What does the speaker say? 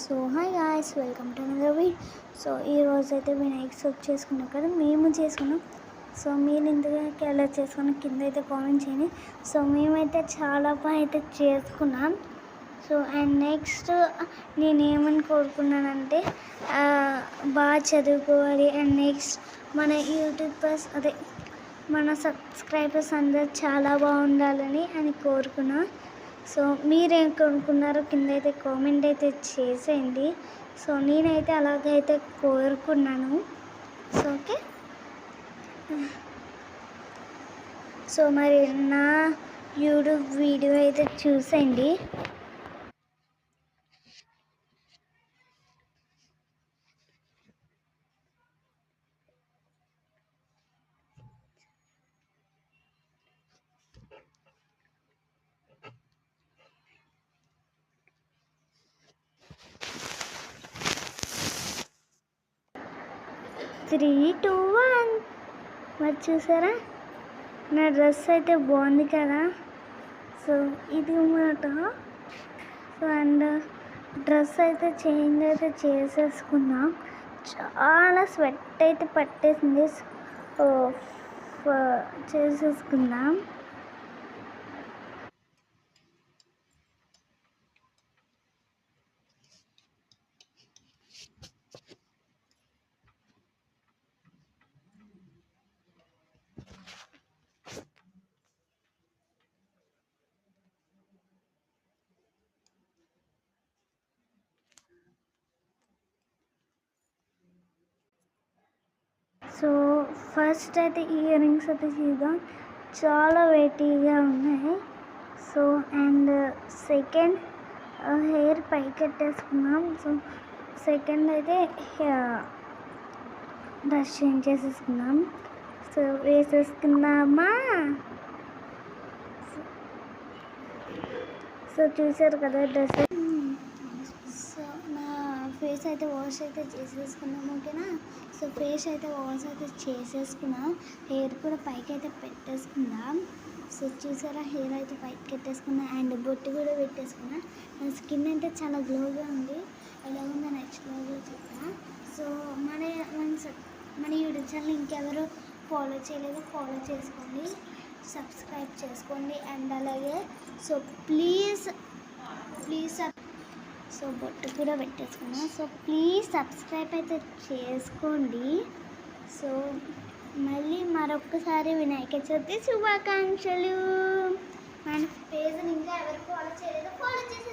So hi guys, welcome to another video. So ఈరోజు అయితే వినాయక చవితి చేసుకున్నాం కదా, మేము చేసుకున్నాం. సో మీరు ఇంతగా ఎలా చేసుకున్నాం కింద అయితే కామెంట్ చేయండి. సో మేమైతే చాలా బాగా అయితే చేసుకున్నాం. సో అండ్ నెక్స్ట్ నేనేమని కోరుకున్నానంటే బాగా చదువుకోవాలి అండ్ నెక్స్ట్ మన యూట్యూబర్స్ మన సబ్స్క్రైబర్స్ అందరు చాలా బాగుండాలని అని కోరుకున్నా. సో మీరేం కొనుక్కున్నారో కింద అయితే కామెంట్ అయితే చేసేయండి. సో నేనైతే అలాగైతే కోరుకున్నాను. సో ఓకే, సో మరి నా యూట్యూబ్ వీడియో అయితే చూసేయండి. త్రీ టూ వన్, మరి చూసారా నా డ్రెస్ అయితే బాగుంది కదా. సో ఇది మాట. సో అండ్ డ్రెస్ అయితే చేంజ్ అయితే చేసేసుకుందాం. చాలా స్వెట్ అయితే పట్టేసింది. చేసేసుకుందాం. సో ఫస్ట్ అయితే ఇయర్ రింగ్స్ అయితే చూద్దాం. చాలా వెయిటీగా ఉన్నాయి. సో అండ్ సెకండ్ హెయిర్ పైకి కట్టేసుకున్నాం. సో సెకండ్ అయితే డ్రెస్ చేంజ్ చేసేసుకున్నాం. సో వేసేసుకుందామా. సో చూసారు కదా డ్రెస్. సో నా ఫేస్ అయితే వాష్ అయితే చేసేసుకున్నాం. ఓకేనా. సో ఫేస్ అయితే వాష్ అయితే చేసేసుకున్నాం. హెయిర్ కూడా పైకి అయితే పెట్టేసుకుందాం. సో చూసారా, హెయిర్ అయితే పైకి పెట్టేసుకున్నా అండ్ బొట్టు కూడా పెట్టేసుకున్నా. నా స్కిన్ అయితే చాలా గ్లోగా ఉంది. ఎలా ఉందో నెక్స్ట్ గ్లోగా చెప్పిన. సో మన యూట్యూబ్ ఛానల్ ఇంకెవరు ఫాలో చేయలేదు, ఫాలో చేసుకోండి, సబ్స్క్రైబ్ చేసుకోండి అండ్ అలాగే సో ప్లీజ్ సో బొట్టు కూడా పెట్టేసుకున్నా. సో ప్లీజ్ సబ్స్క్రైబ్ అయితే చేసుకోండి. సో మళ్ళీ మరొక్కసారి వినాయక చవితి శుభాకాంక్షలు. మన పేజ్ని ఇంకా ఎవరు ఫాలో చేయలేదు, ఫాలో చేసి